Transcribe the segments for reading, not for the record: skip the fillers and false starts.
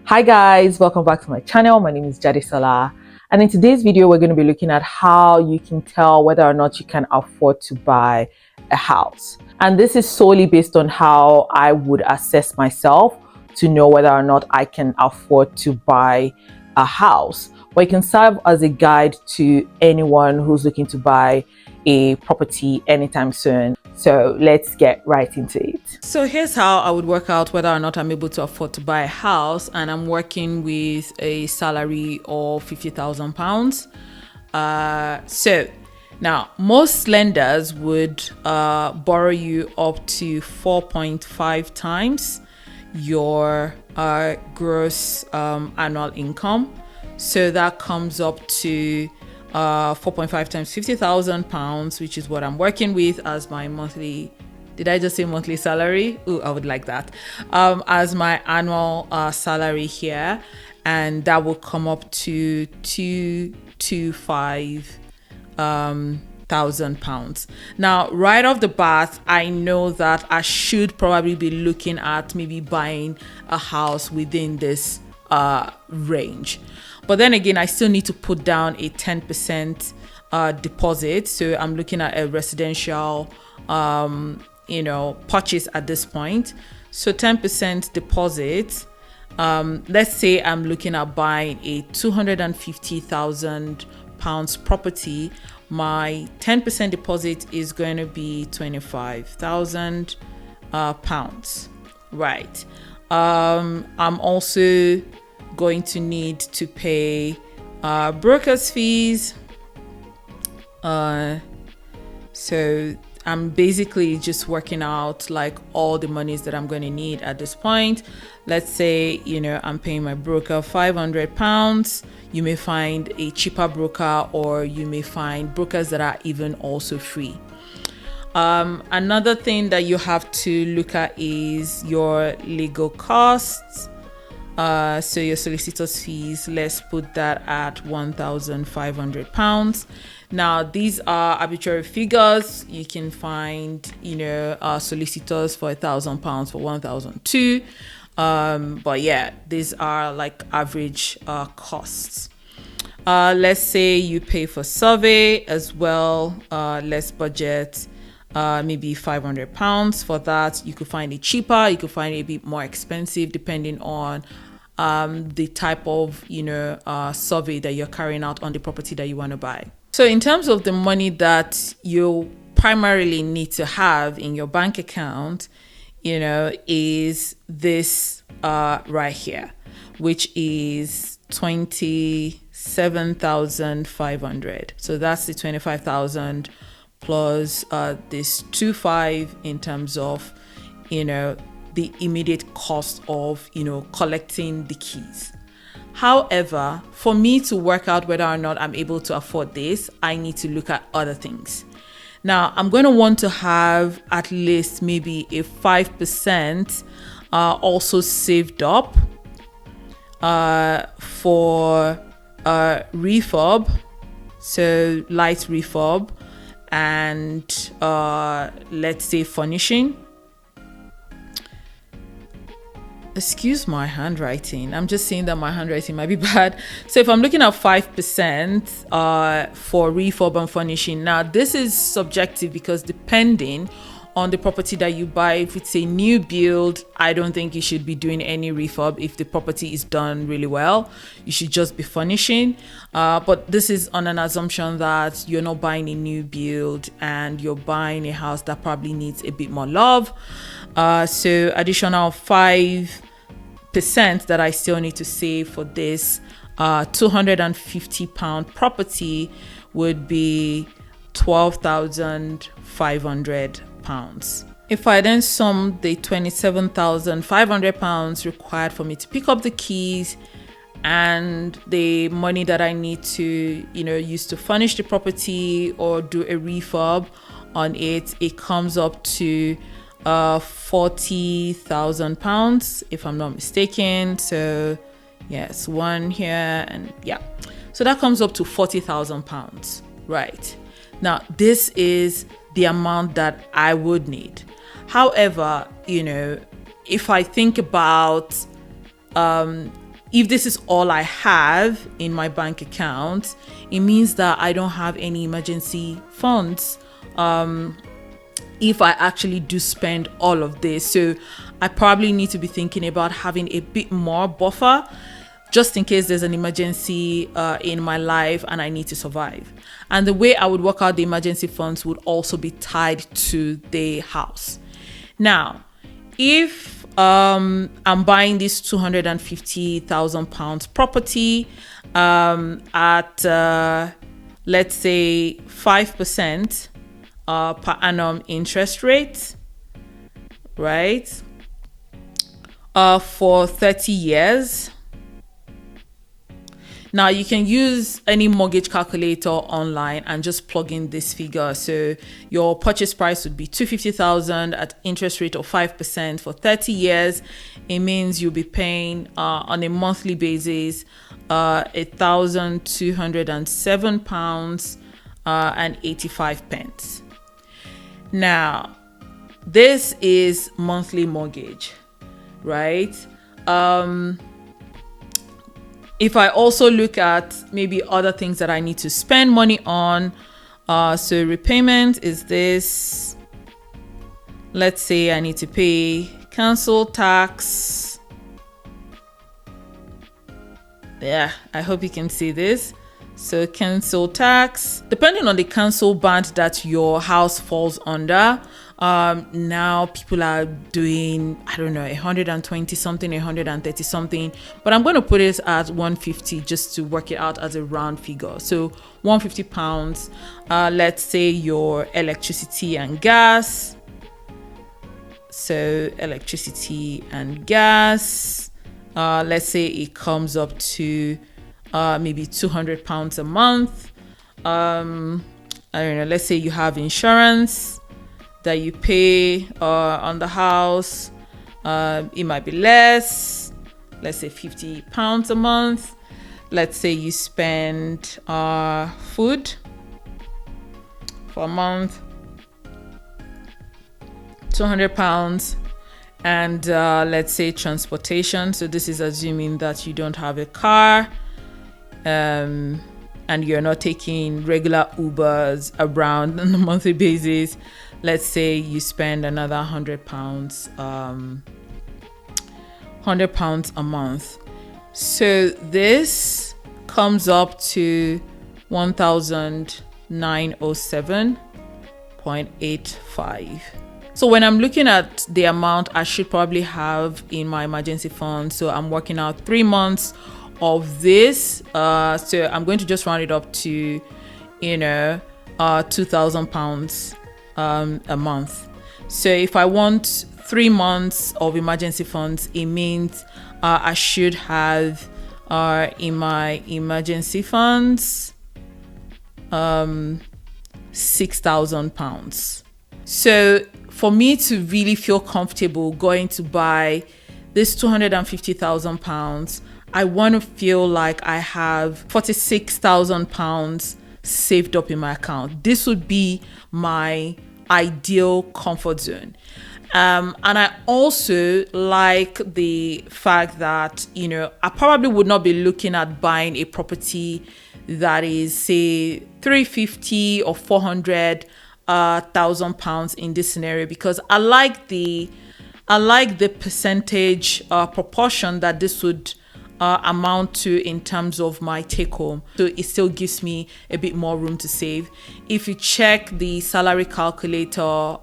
Hi guys, welcome back to my channel. My name is Jadesola, and in today's video we're going to be looking at how you can tell whether or not you can afford to buy a house. And this is solely based on how I would assess myself to know whether or not I can afford to buy a house. But it can serve as a guide to anyone who's looking to buy a property anytime soon. So let's get right into it. So here's how I would work out whether or not I'm able to afford to buy a house, and I'm working with a salary of £50,000. So now most lenders would borrow you up to 4.5 times your gross annual income. So that comes up to 4.5 times £50,000, which is what I'm working with as my monthly. Did I just say monthly salary? Oh, I would like that. As my annual salary here, and that will come up to £225,000. Now, right off the bat, I know that I should probably be looking at maybe buying a house within this range. But then again, I still need to put down a 10% deposit. So I'm looking at a residential, purchase at this point. So 10% deposit. Let's say I'm looking at buying a £250,000 property. My 10% deposit is going to be £25,000. Right. I'm also going to need to pay broker's fees. So I'm basically just working out like all the monies that I'm going to need at this point. Let's say, I'm paying my broker £500. You may find a cheaper broker, or you may find brokers that are even also free. Another thing that you have to look at is your legal costs. So your solicitor's fees, let's put that at £1,500. Now, these are arbitrary figures. You can find, solicitors for £1,000 for £1,200. But yeah, these are like average costs. Let's say you pay for survey as well. Let's budget maybe £500 for that. You could find it cheaper, you could find it a bit more expensive depending on the type of survey that you're carrying out on the property that you want to buy. So in terms of the money that you primarily need to have in your bank account, is this right here, which is 27,500. So that's the 25,000 plus this 25 in terms of the immediate cost of collecting the keys. However, for me to work out whether or not I'm able to afford this, I need to look at other things. Now, I'm going to want to have at least maybe a 5% also saved up for refurb, so light refurb, and let's say furnishing. Excuse my handwriting. I'm just saying that my handwriting might be bad. So if I'm looking at 5% for refurb and furnishing, now this is subjective because depending on the property that you buy, if it's a new build, I don't think you should be doing any refurb. If the property is done really well, you should just be furnishing. But this is on an assumption that you're not buying a new build and you're buying a house that probably needs a bit more love. So additional 5% that I still need to save for this £250 property would be £12,500. If I then sum the £27,500 required for me to pick up the keys and the money that I need to use to furnish the property or do a refurb on it, it comes up to £40,000 if I'm not mistaken. So yes, one here, and yeah, so that comes up to £40,000. Right now, this is the amount that I would need. However, if I think about If this is all I have in my bank account, it means that I don't have any emergency funds if I actually do spend all of this. So I probably need to be thinking about having a bit more buffer just in case there's an emergency in my life and I need to survive. And the way I would work out the emergency funds would also be tied to the house. Now, if I'm buying this £250,000 property at let's say 5% per annum interest rate, right? For 30 years. Now you can use any mortgage calculator online and just plug in this figure. So your purchase price would be $250,000 at interest rate of 5% for 30 years. It means you'll be paying on a monthly basis £1,207 and 85 pence. Now, this is monthly mortgage, right? If I also look at maybe other things that I need to spend money on, so repayment is this. Let's say I need to pay council tax. Yeah, I hope you can see this. So council tax, depending on the council band that your house falls under, now people are doing, I don't know, 120 something, 130 something, but I'm going to put it at 150 just to work it out as a round figure. So £150, let's say your electricity and gas. So electricity and gas, let's say it comes up to maybe £200 a month. I don't know, let's say you have insurance that you pay on the house. It might be less, let's say £50 a month. Let's say you spend food for a month, £200, and let's say transportation. So this is assuming that you don't have a car and you're not taking regular Ubers around on a monthly basis. Let's say you spend another £100, £100 a month. So this comes up to 1,907.85. So when I'm looking at the amount I should probably have in my emergency fund, so I'm working out 3 months of this. So I'm going to just round it up to, £2,000 a month. So if I want 3 months of emergency funds, it means I should have in my emergency funds £6,000. So for me to really feel comfortable going to buy this £250,000, I want to feel like I have £46,000 saved up in my account. This would be my ideal comfort zone. And I also like the fact that, I probably would not be looking at buying a property that is, say, £350,000 or £400,000 in this scenario, because I like the percentage proportion that this would amount to in terms of my take home. So it still gives me a bit more room to save. If you check the salary calculator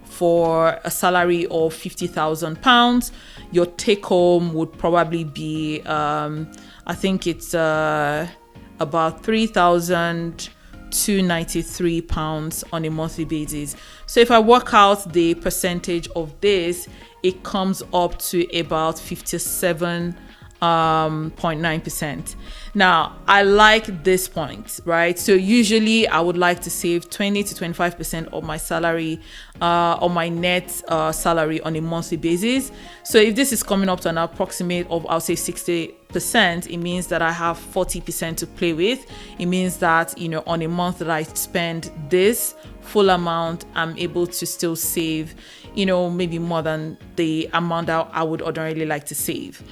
for a salary of £50,000, your take home would probably be I think it's about £3,293 on a monthly basis. So if I work out the percentage of this, it comes up to about 57.9%. Now, I like this point, right? So usually I would like to save 20 to 25% of my salary, or my net salary on a monthly basis. So if this is coming up to an approximate of, I'll say 60%, it means that I have 40% to play with. It means that, on a month that I spend this full amount, I'm able to still save, maybe more than the amount that I would ordinarily like to save.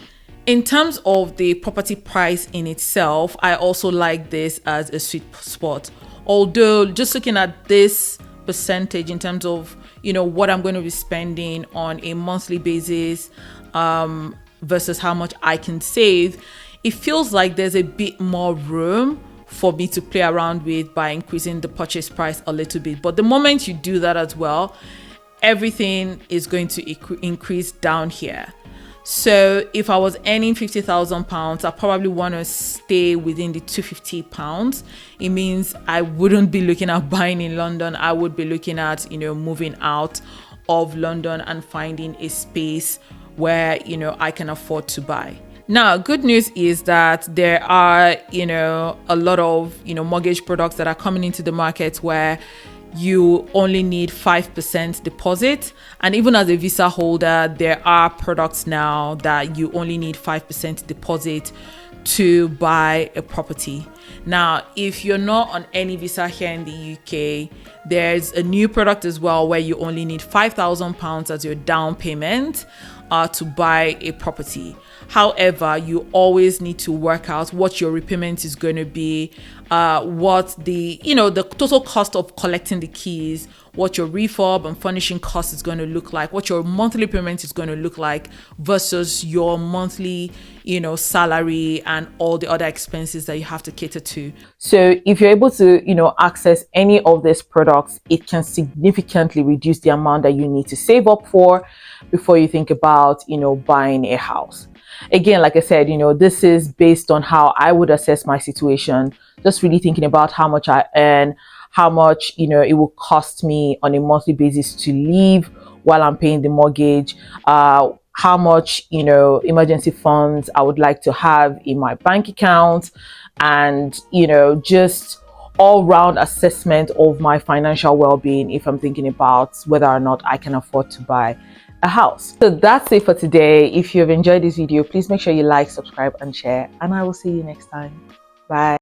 In terms of the property price in itself, I also like this as a sweet spot. Although just looking at this percentage in terms of, what I'm going to be spending on a monthly basis versus how much I can save, it feels like there's a bit more room for me to play around with by increasing the purchase price a little bit. But the moment you do that as well, everything is going to increase down here. So if I was earning £50,000, I probably want to stay within the £250. It means I wouldn't be looking at buying in London. I would be looking at, moving out of London and finding a space where, I can afford to buy. Now, good news is that there are, a lot of, mortgage products that are coming into the market where you only need 5% deposit. And even as a visa holder, there are products now that you only need 5% deposit to buy a property. Now, if you're not on any visa here in the UK, there's a new product as well where you only need £5,000 as your down payment to buy a property. However, you always need to work out what your repayment is going to be, what the total cost of collecting the keys, what your refurb and furnishing cost is going to look like, what your monthly payment is going to look like versus your monthly, salary and all the other expenses that you have to cater to. So if you're able to, access any of these products, it can significantly reduce the amount that you need to save up for before you think about, buying a house. Again, like I said, this is based on how I would assess my situation, just really thinking about how much I earn, how much, it will cost me on a monthly basis to live while I'm paying the mortgage, how much, emergency funds I would like to have in my bank account, and, just all-round assessment of my financial well-being if I'm thinking about whether or not I can afford to buy a house. So that's it for today. If you've enjoyed this video, please make sure you like, subscribe and share, and I will see you next time. Bye.